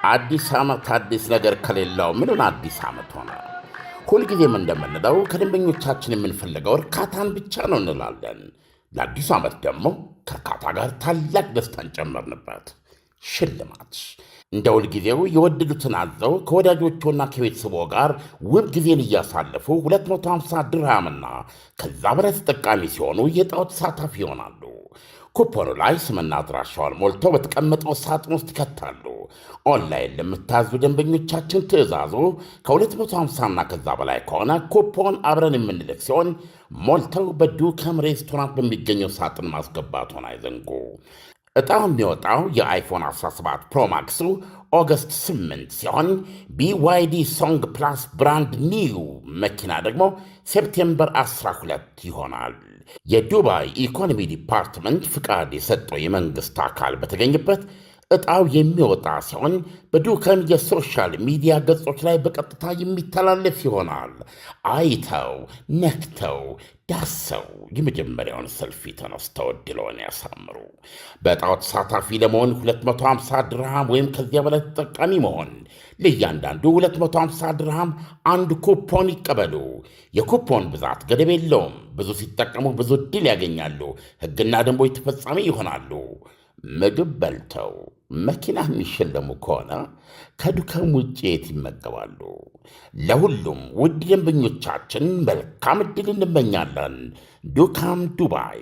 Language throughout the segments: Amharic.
አዲስ ዓመት አዲስ ነገር ከሌለው ምኑን አዲስ ዓመት ሆነ? ሁልጊዜም እንደምንለው ከደንበኞቻችን የምንፈልገው እርካታን ብቻ ነው እንላለን። ለአዲሱ ዓመት ደግሞ ከእርካታ ጋር ታላቅ ደስታን ጨመርንበት። ሽልማት እንደ ሁልጊዜው የወደዱትን አዘው ከወዳጆቹና ከቤተሰቦ ጋር ውብ ጊዜን እያሳለፉ 250 ድርሃምና ከዛ በላይ ተጠቃሚ ሲሆኑ የዕጣው ተሳታፊ ይሆናሉ። ኩፖኑ ላይ ስምና አድራሻውን ሞልተው በተቀመጠው ሳጥን ውስጥ ይከታሉ። ኦንላይን ለምታዙ ደንበኞቻችን ትዕዛዙ ከ250ና ከዛ በላይ ከሆነ ኩፖን አብረን የምንልክ ሲሆን ሞልተው በዱከም ሬስቶራንት በሚገኘው ሳጥን ማስገባቱን አይዘንጉ። ዕጣው የሚወጣው የአይፎን 17 ፕሮማክሱ ኦገስት 8 ሲሆን BYD ሶንግ ፕላስ ብራንድ ኒው መኪና ደግሞ ሴፕቴምበር 12 ይሆናል። የዱባይ ኢኮኖሚ ዲፓርትመንት ፍቃድ የሰጠው የመንግሥት አካል በተገኘበት ዕጣው የሚወጣ ሲሆን በዱከም የሶሻል ሚዲያ ገጾች ላይ በቀጥታ የሚተላለፍ ይሆናል። አይተው ነክተው ዳሰው የመጀመሪያውን ሰልፊ ተነስተው ዕድልዎን ያሳምሩ። በዕጣው ተሳታፊ ለመሆን 250 ድርሃም ወይም ከዚያ በላይ ተጠቃሚ መሆን፣ ለእያንዳንዱ 250 ድርሃም አንድ ኩፖን ይቀበሉ። የኩፖን ብዛት ገደብ የለውም። ብዙ ሲጠቀሙ ብዙ ዕድል ያገኛሉ። ሕግና ደንቦች ተፈጻሚ ይሆናሉ። ምግብ በልተው መኪና የሚሸለሙ ከሆነ ከዱከም ውጭ የት ይመገባሉ? ለሁሉም ውድ ደንበኞቻችን መልካም ዕድል እንመኛለን። ዱካም ዱባይ።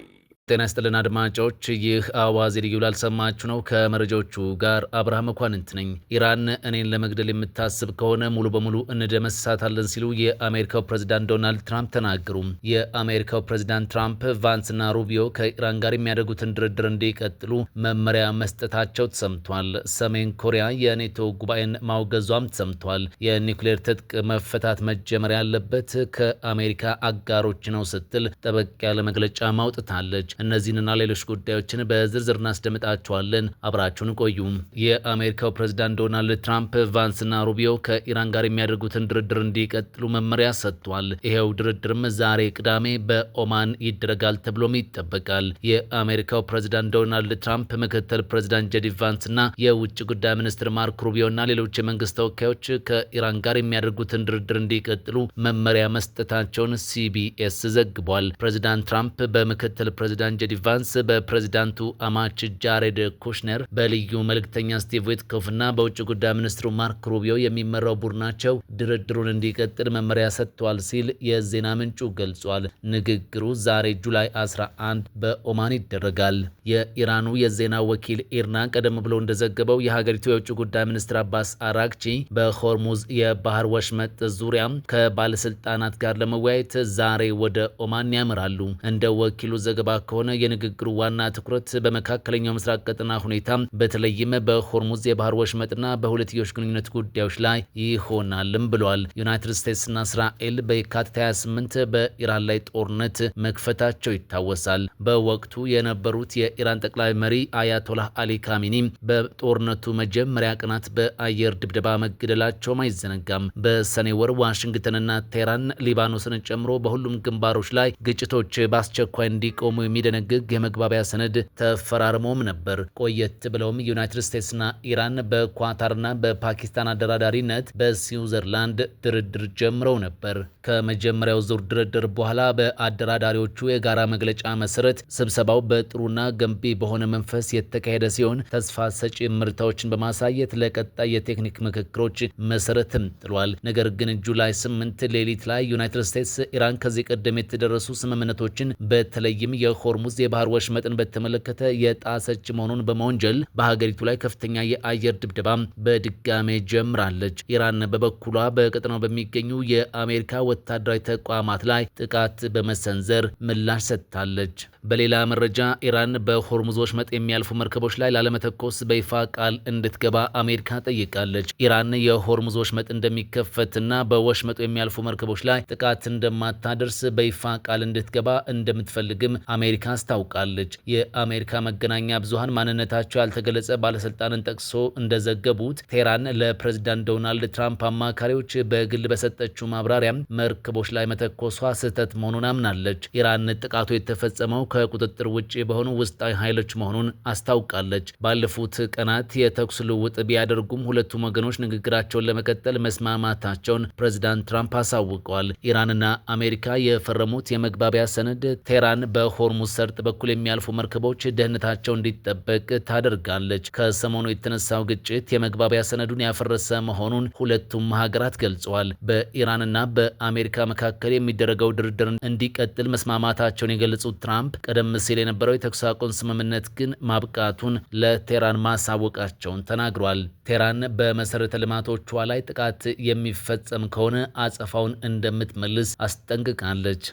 ጤና ይስጥልን አድማጮች፣ ይህ አዋዜ ልዩ ላልሰማችሁ ነው። ከመረጃዎቹ ጋር አብርሃም መኳንንት ነኝ። ኢራን እኔን ለመግደል የምታስብ ከሆነ ሙሉ በሙሉ እንደመሳታለን ሲሉ የአሜሪካው ፕሬዝዳንት ዶናልድ ትራምፕ ተናገሩ። የአሜሪካው ፕሬዝዳንት ትራምፕ ቫንስና ሩቢዮ ከኢራን ጋር የሚያደርጉትን ድርድር እንዲቀጥሉ መመሪያ መስጠታቸው ተሰምቷል። ሰሜን ኮሪያ የኔቶ ጉባኤን ማውገዟም ተሰምቷል። የኒውክሌር ትጥቅ መፈታት መጀመር ያለበት ከአሜሪካ አጋሮች ነው ስትል ጠበቅ ያለ መግለጫ ማውጥታለች። እነዚህንና ሌሎች ጉዳዮችን በዝርዝር እናስደምጣቸዋለን። አብራችሁን ቆዩ። የአሜሪካው ፕሬዝዳንት ዶናልድ ትራምፕ ቫንስና ሩቢዮ ከኢራን ጋር የሚያደርጉትን ድርድር እንዲቀጥሉ መመሪያ ሰጥቷል። ይሄው ድርድርም ዛሬ ቅዳሜ በኦማን ይደረጋል ተብሎም ይጠበቃል። የአሜሪካው ፕሬዝዳንት ዶናልድ ትራምፕ ምክትል ፕሬዝዳንት ጄዲ ቫንስና የውጭ ጉዳይ ሚኒስትር ማርክ ሩቢዮና ሌሎች የመንግስት ተወካዮች ከኢራን ጋር የሚያደርጉትን ድርድር እንዲቀጥሉ መመሪያ መስጠታቸውን ሲቢኤስ ዘግቧል። ፕሬዝዳንት ትራምፕ በምክትል ፕሬዝዳንት ጄዲ ቫንስ፣ በፕሬዝዳንቱ አማች ጃሬድ ኩሽነር፣ በልዩ መልእክተኛ ስቲቭ ዊትኮፍና በውጭ ጉዳይ ሚኒስትሩ ማርክ ሩቢዮ የሚመራው ቡድናቸው ድርድሩን እንዲቀጥል መመሪያ ሰጥቷል ሲል የዜና ምንጩ ገልጿል። ንግግሩ ዛሬ ጁላይ 11 በኦማን ይደረጋል። የኢራኑ የዜና ወኪል ኢርና ቀደም ብሎ እንደዘገበው የሀገሪቱ የውጭ ጉዳይ ሚኒስትር አባስ አራግቺ በሆርሙዝ የባህር ወሽመጥ ዙሪያ ከባለስልጣናት ጋር ለመወያየት ዛሬ ወደ ኦማን ያመራሉ። እንደ ወኪሉ ዘገባ ከሆነ የንግግሩ ዋና ትኩረት በመካከለኛው ምስራቅ ቀጠና ሁኔታ በተለይም በሆርሙዝ የባህር ወሽመጥና በሁለትዮሽ ግንኙነት ጉዳዮች ላይ ይሆናልም ብሏል። ዩናይትድ ስቴትስና እስራኤል በየካቲት 28 በኢራን ላይ ጦርነት መክፈታቸው ይታወሳል። በወቅቱ የነበሩት የኢራን ጠቅላይ መሪ አያቶላህ አሊ ካሚኒ በጦርነቱ መጀመሪያ ቀናት በአየር ድብደባ መገደላቸውም አይዘነጋም። በሰኔ ወር ዋሽንግተንና ቴህራን ሊባኖስን ጨምሮ በሁሉም ግንባሮች ላይ ግጭቶች በአስቸኳይ እንዲቆሙ የሚደነግግ የመግባቢያ ሰነድ ተፈራርሞም ነበር። ቆየት ብለውም ዩናይትድ ስቴትስና ኢራን በኳታርና በፓኪስታን አደራዳሪነት በስዊዘርላንድ ድርድር ጀምረው ነበር። ከመጀመሪያው ዙር ድርድር በኋላ በአደራዳሪዎቹ የጋራ መግለጫ መሰረት ስብሰባው በጥሩና ገንቢ በሆነ መንፈስ የተካሄደ ሲሆን ተስፋ ሰጪ ምርታዎችን በማሳየት ለቀጣይ የቴክኒክ ምክክሮች መሰረትም ጥሏል። ነገር ግን ጁላይ 8 ሌሊት ላይ ዩናይትድ ስቴትስ ኢራን ከዚህ ቀደም የተደረሱ ስምምነቶችን በተለይም የሆርሙዝ የባህር ወሽመጥን በተመለከተ የጣሰች መሆኑን በመወንጀል በሀገሪቱ ላይ ከፍተኛ የአየር ድብደባ በድጋሜ ጀምራለች። ኢራን በበኩሏ በቀጠናው በሚገኙ የአሜሪካ ወታደራዊ ተቋማት ላይ ጥቃት በመሰንዘር ምላሽ ሰጥታለች። በሌላ መረጃ ኢራን በሆርሙዝ ወሽመጥ የሚያልፉ መርከቦች ላይ ላለመተኮስ በይፋ ቃል እንድትገባ አሜሪካ ጠይቃለች። ኢራን የሆርሙዝ ወሽመጥ እንደሚከፈትና በወሽመጡ የሚያልፉ መርከቦች ላይ ጥቃት እንደማታደርስ በይፋ ቃል እንድትገባ እንደምትፈልግም አሜሪካ አሜሪካ አስታውቃለች። የአሜሪካ መገናኛ ብዙሃን ማንነታቸው ያልተገለጸ ባለስልጣንን ጠቅሶ እንደዘገቡት ቴህራን ለፕሬዝዳንት ዶናልድ ትራምፕ አማካሪዎች በግል በሰጠችው ማብራሪያ መርከቦች ላይ መተኮሷ ስህተት መሆኑን አምናለች። ኢራን ጥቃቱ የተፈጸመው ከቁጥጥር ውጭ በሆኑ ውስጣዊ ኃይሎች መሆኑን አስታውቃለች። ባለፉት ቀናት የተኩስ ልውውጥ ቢያደርጉም ሁለቱም ወገኖች ንግግራቸውን ለመቀጠል መስማማታቸውን ፕሬዝዳንት ትራምፕ አሳውቀዋል። ኢራንና አሜሪካ የፈረሙት የመግባቢያ ሰነድ ቴህራን በሆርሙዝ ሰርጥ በኩል የሚያልፉ መርከቦች ደህንነታቸው እንዲጠበቅ ታደርጋለች። ከሰሞኑ የተነሳው ግጭት የመግባቢያ ሰነዱን ያፈረሰ መሆኑን ሁለቱም ሀገራት ገልጸዋል። በኢራንና በአሜሪካ መካከል የሚደረገው ድርድር እንዲቀጥል መስማማታቸውን የገለጹት ትራምፕ ቀደም ሲል የነበረው የተኩስ አቁም ስምምነት ግን ማብቃቱን ለቴህራን ማሳወቃቸውን ተናግሯል። ቴህራን በመሰረተ ልማቶቿ ላይ ጥቃት የሚፈጸም ከሆነ አጸፋውን እንደምትመልስ አስጠንቅቃለች።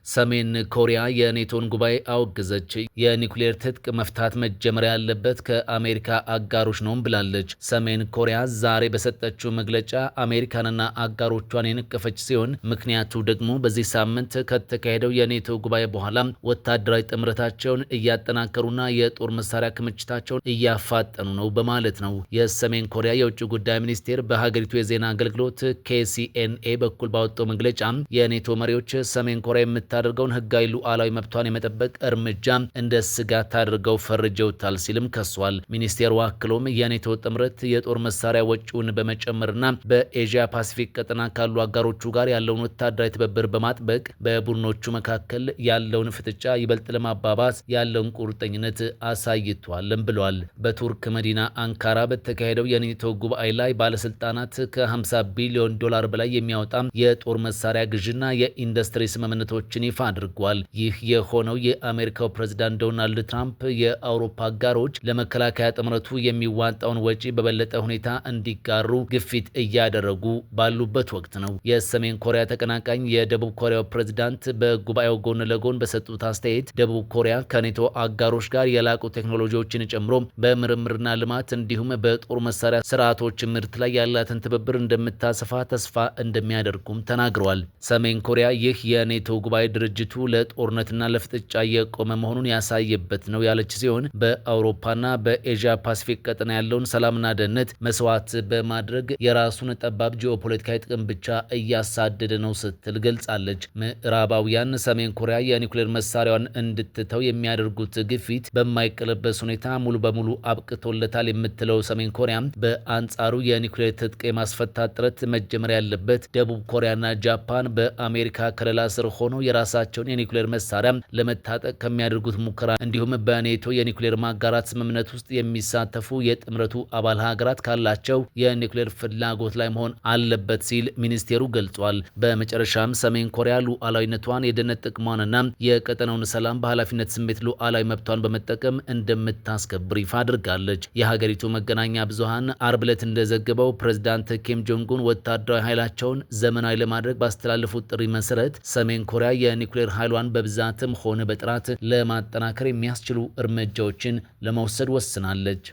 ሰሜን ኮሪያ የኔቶን ጉባኤ አወገዘች። የኒውክሌር ትጥቅ መፍታት መጀመር ያለበት ከአሜሪካ አጋሮች ነው ብላለች። ሰሜን ኮሪያ ዛሬ በሰጠችው መግለጫ አሜሪካንና አጋሮቿን የነቀፈች ሲሆን ምክንያቱ ደግሞ በዚህ ሳምንት ከተካሄደው የኔቶ ጉባኤ በኋላ ወታደራዊ ጥምረታቸውን እያጠናከሩና የጦር መሳሪያ ክምችታቸውን እያፋጠኑ ነው በማለት ነው። የሰሜን ኮሪያ የውጭ ጉዳይ ሚኒስቴር በሀገሪቱ የዜና አገልግሎት KCNA በኩል ባወጣው መግለጫ የኔቶ መሪዎች ሰሜን ኮሪያ የምታደርገውን ህጋዊ ሉዓላዊ መብቷን የመጠበቅ እርምጃ እንደ ስጋት አድርገው ፈርጀውታል ሲልም ከሷል። ሚኒስቴሩ አክሎም የኔቶ ጥምረት የጦር መሳሪያ ወጪውን በመጨመርና በኤዥያ ፓሲፊክ ቀጠና ካሉ አጋሮቹ ጋር ያለውን ወታደራዊ ትብብር በማጥበቅ በቡድኖቹ መካከል ያለውን ፍጥጫ ይበልጥ ለማባባስ ያለውን ቁርጠኝነት አሳይቷልም ብሏል። በቱርክ መዲና አንካራ በተካሄደው የኔቶ ጉባኤ ላይ ባለስልጣናት ከ50 ቢሊዮን ዶላር በላይ የሚያወጣ የጦር መሳሪያ ግዥና የኢንዱስትሪ ስምምነቶችን ይፋ አድርጓል። ይህ የሆነው የአሜሪካው ፕሬዝዳንት ዶናልድ ትራምፕ የአውሮፓ አጋሮች ለመከላከያ ጥምረቱ የሚዋጣውን ወጪ በበለጠ ሁኔታ እንዲጋሩ ግፊት እያደረጉ ባሉበት ወቅት ነው። የሰሜን ኮሪያ ተቀናቃኝ የደቡብ ኮሪያው ፕሬዝዳንት በጉባኤው ጎን ለጎን በሰጡት አስተያየት ደቡብ ኮሪያ ከኔቶ አጋሮች ጋር የላቁ ቴክኖሎጂዎችን ጨምሮ በምርምርና ልማት እንዲሁም በጦር መሳሪያ ስርዓቶች ምርት ላይ ያላትን ትብብር እንደምታሰፋ ተስፋ እንደሚያደርጉም ተናግረዋል። ሰሜን ኮሪያ ይህ የኔቶ ጉባኤ ድርጅቱ ለጦርነትና ለፍጥጫ የቆመ መሆኑን ያሳየበት ነው ያለች ሲሆን በአውሮፓና በኤዥያ ፓሲፊክ ቀጠና ያለውን ሰላምና ደህንነት መስዋዕት በማድረግ የራሱን ጠባብ ጂኦፖለቲካዊ ጥቅም ብቻ እያሳደደ ነው ስትል ገልጻለች። ምዕራባውያን ሰሜን ኮሪያ የኒውክሌር መሳሪያዋን እንድትተው የሚያደርጉት ግፊት በማይቀለበስ ሁኔታ ሙሉ በሙሉ አብቅቶለታል የምትለው ሰሜን ኮሪያ በአንጻሩ የኒውክሌር ትጥቅ የማስፈታት ጥረት መጀመር ያለበት ደቡብ ኮሪያና ጃፓን በአሜሪካ ከለላ ስር ሆነው የራሳቸውን የኒውክሌር መሳሪያ ለመታጠቅ ከሚያደርጉት ሙከራ እንዲሁም በኔቶ የኒውክሌር ማጋራት ስምምነት ውስጥ የሚሳተፉ የጥምረቱ አባል ሀገራት ካላቸው የኒውክሌር ፍላጎት ላይ መሆን አለበት ሲል ሚኒስቴሩ ገልጿል። በመጨረሻም ሰሜን ኮሪያ ሉዓላዊነቷን፣ የደህንነት ጥቅሟንና የቀጠናውን ሰላም በኃላፊነት ስሜት ሉዓላዊ መብቷን በመጠቀም እንደምታስከብር ይፋ አድርጋለች። የሀገሪቱ መገናኛ ብዙሃን አርብ ዕለት እንደዘገበው ፕሬዝዳንት ኪም ጆንጉን ወታደራዊ ኃይላቸውን ዘመናዊ ለማድረግ ባስተላለፉት ጥሪ መሰረት ሰሜን ኮሪያ የኒውክሌር ኃይሏን በብዛትም ሆነ በጥራት ለማጠናከር የሚያስችሉ እርምጃዎችን ለመውሰድ ወስናለች።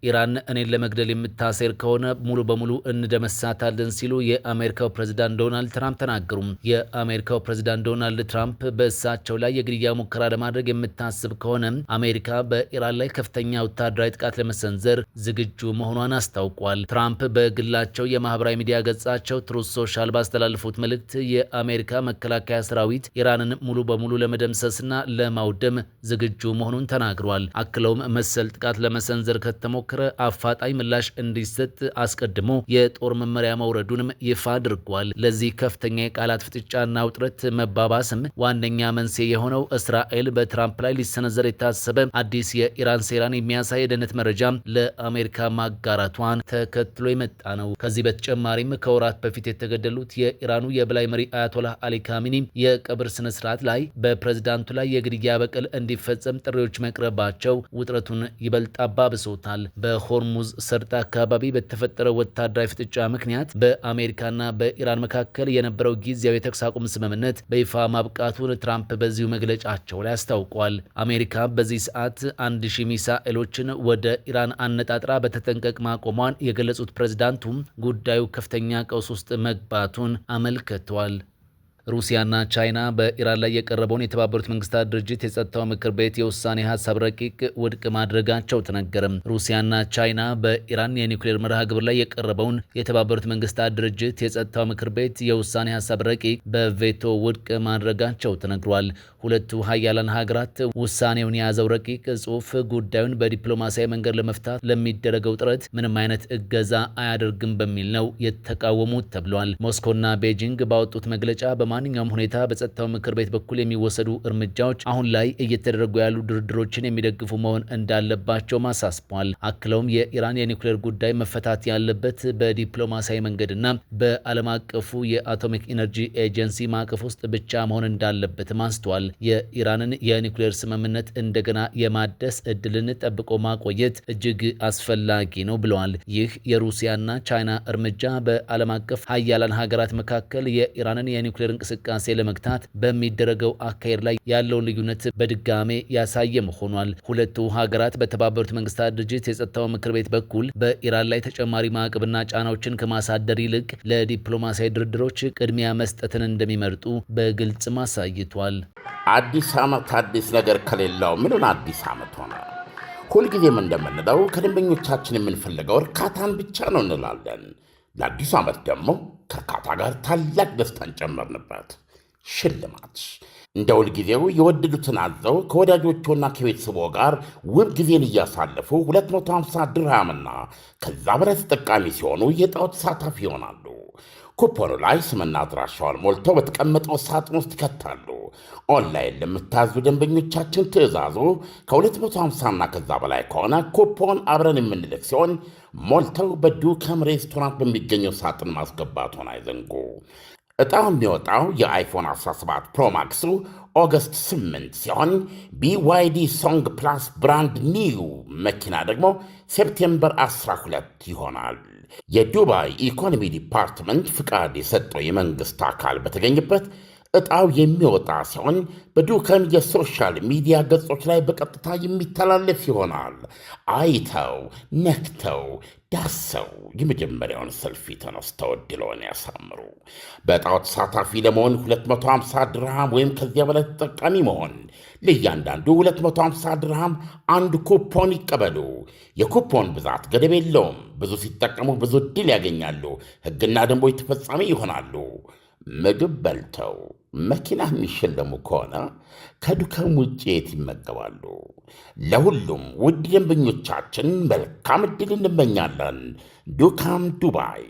ኢራን እኔን ለመግደል የምታሴር ከሆነ ሙሉ በሙሉ እንደመሳታለን ሲሉ የአሜሪካው ፕሬዝዳንት ዶናልድ ትራምፕ ተናገሩ። የአሜሪካው ፕሬዝዳንት ዶናልድ ትራምፕ በእሳቸው ላይ የግድያ ሙከራ ለማድረግ የምታስብ ከሆነ አሜሪካ በኢራን ላይ ከፍተኛ ወታደራዊ ጥቃት ለመሰንዘር ዝግጁ መሆኗን አስታውቋል። ትራምፕ በግላቸው የማህበራዊ ሚዲያ ገጻቸው ትሩዝ ሶሻል ባስተላለፉት መልእክት የአሜሪካ መከላከያ ሰራዊት ኢራንን ሙሉ በሙሉ ለመደምሰስና ለማውደም ዝግጁ መሆኑን ተናግሯል። አክለውም መሰል ጥቃት ለመሰንዘር ከተሞከረ አፋጣኝ ምላሽ እንዲሰጥ አስቀድሞ የጦር መመሪያ መውረዱንም ይፋ አድርጓል። ለዚህ ከፍተኛ የቃላት ፍጥጫና ውጥረት መባባስም ዋነኛ መንስኤ የሆነው እስራኤል በትራምፕ ላይ ሊሰነዘር የታሰበ አዲስ የኢራን ሴራን የሚያሳይ የደህንነት መረጃ ለአሜሪካ ማጋራቷን ተከትሎ የመጣ ነው። ከዚህ በተጨማሪም ከወራት በፊት የተገደሉት የኢራኑ የበላይ መሪ አያቶላህ አሊ ካሚኒ የቀብር ስነስርዓት ላይ በፕሬዝዳንቱ ላይ የግድያ በቀል እንዲፈጸም ጥሪዎች መቅረባቸው ውጥረቱን ይበልጥ አባብሶታል። በሆርሙዝ ሰርጥ አካባቢ በተፈጠረው ወታደራዊ ፍጥጫ ምክንያት በአሜሪካና በኢራን መካከል የነበረው ጊዜያዊ የተኩስ አቁም ስምምነት በይፋ ማብቃቱን ትራምፕ በዚሁ መግለጫቸው ላይ አስታውቋል። አሜሪካ በዚህ ሰዓት 1000 ሚሳኤሎችን ወደ ኢራን አነጣጥራ በተጠንቀቅ ማቆሟን የገለጹት ፕሬዝዳንቱም ጉዳዩ ከፍተኛ ቀውስ ውስጥ መግባቱን አመልክተዋል። ሩሲያና ቻይና በኢራን ላይ የቀረበውን የተባበሩት መንግስታት ድርጅት የጸጥታው ምክር ቤት የውሳኔ ሀሳብ ረቂቅ ውድቅ ማድረጋቸው ተነገረም። ሩሲያና ቻይና በኢራን የኒውክሌር መርሃ ግብር ላይ የቀረበውን የተባበሩት መንግስታት ድርጅት የጸጥታው ምክር ቤት የውሳኔ ሀሳብ ረቂቅ በቬቶ ውድቅ ማድረጋቸው ተነግሯል። ሁለቱ ሀያላን ሀገራት ውሳኔውን የያዘው ረቂቅ ጽሑፍ ጉዳዩን በዲፕሎማሲያዊ መንገድ ለመፍታት ለሚደረገው ጥረት ምንም አይነት እገዛ አያደርግም በሚል ነው የተቃወሙት ተብሏል። ሞስኮና ቤጂንግ ባወጡት መግለጫ በማንኛውም ሁኔታ በጸጥታው ምክር ቤት በኩል የሚወሰዱ እርምጃዎች አሁን ላይ እየተደረጉ ያሉ ድርድሮችን የሚደግፉ መሆን እንዳለባቸውም አሳስቧል። አክለውም የኢራን የኒውክሌር ጉዳይ መፈታት ያለበት በዲፕሎማሲያዊ መንገድና በዓለም አቀፉ የአቶሚክ ኢነርጂ ኤጀንሲ ማዕቀፍ ውስጥ ብቻ መሆን እንዳለበትም አንስተዋል። የኢራንን የኒውክሌር ስምምነት እንደገና የማደስ እድልን ጠብቆ ማቆየት እጅግ አስፈላጊ ነው ብለዋል። ይህ የሩሲያና ቻይና እርምጃ በዓለም አቀፍ ሀያላን ሀገራት መካከል የኢራንን የኒውክሌር እንቅስቃሴ ለመግታት በሚደረገው አካሄድ ላይ ያለውን ልዩነት በድጋሜ ያሳየም ሆኗል። ሁለቱ ሀገራት በተባበሩት መንግስታት ድርጅት የጸጥታው ምክር ቤት በኩል በኢራን ላይ ተጨማሪ ማዕቀብና ጫናዎችን ከማሳደር ይልቅ ለዲፕሎማሲያዊ ድርድሮች ቅድሚያ መስጠትን እንደሚመርጡ በግልጽ አሳይቷል። አዲስ ዓመት አዲስ ነገር ከሌለው ምኑን አዲስ ዓመት ሆነ? ሁልጊዜም እንደምንለው ከደንበኞቻችን የምንፈልገው እርካታን ብቻ ነው እንላለን። ለአዲሱ ዓመት ደግሞ ከእርካታ ጋር ታላቅ ደስታን ጨመርንበት። ሽልማት እንደ ሁልጊዜው የወደዱትን አዘው ከወዳጆቹና ከቤተሰቦ ጋር ውብ ጊዜን እያሳለፉ 250 ድርሃምና ከዛ በላይ ተጠቃሚ ሲሆኑ የዕጣው ተሳታፊ ይሆናሉ። ኩፖኑ ላይ ስምና አድራሻውን ሞልተው በተቀመጠው ሳጥን ውስጥ ይከታሉ። ኦንላይን ለምታዙ ደንበኞቻችን ትዕዛዙ ከ250ና ከዛ በላይ ከሆነ ኩፖን አብረን የምንልክ ሲሆን ሞልተው በዱከም ሬስቶራንት በሚገኘው ሳጥን ማስገባቱን አይዘንጉ። ዕጣው የሚወጣው የአይፎን 17 ፕሮማክሱ ኦገስት 8 ሲሆን BYD ሶንግ ፕላስ ብራንድ ኒው መኪና ደግሞ ሴፕቴምበር 12 ይሆናል። የዱባይ ኢኮኖሚ ዲፓርትመንት ፍቃድ የሰጠው የመንግሥት አካል በተገኘበት ዕጣው የሚወጣ ሲሆን በዱከም የሶሻል ሚዲያ ገጾች ላይ በቀጥታ የሚተላለፍ ይሆናል። አይተው ነክተው ዳሰው የመጀመሪያውን ሰልፊ ተነስተው ዕድልዎን ያሳምሩ። በዕጣው ተሳታፊ ለመሆን 250 ድርሃም ወይም ከዚያ በላይ ተጠቃሚ መሆን፣ ለእያንዳንዱ 250 ድርሃም አንድ ኩፖን ይቀበሉ። የኩፖን ብዛት ገደብ የለውም። ብዙ ሲጠቀሙ ብዙ ዕድል ያገኛሉ። ሕግና ደንቦች ተፈጻሚ ይሆናሉ። ምግብ በልተው መኪና የሚሸለሙ ከሆነ ከዱከም ውጭ የት ይመገባሉ? ለሁሉም ውድ ደንበኞቻችን መልካም ዕድል እንመኛለን። ዱካም ዱባይ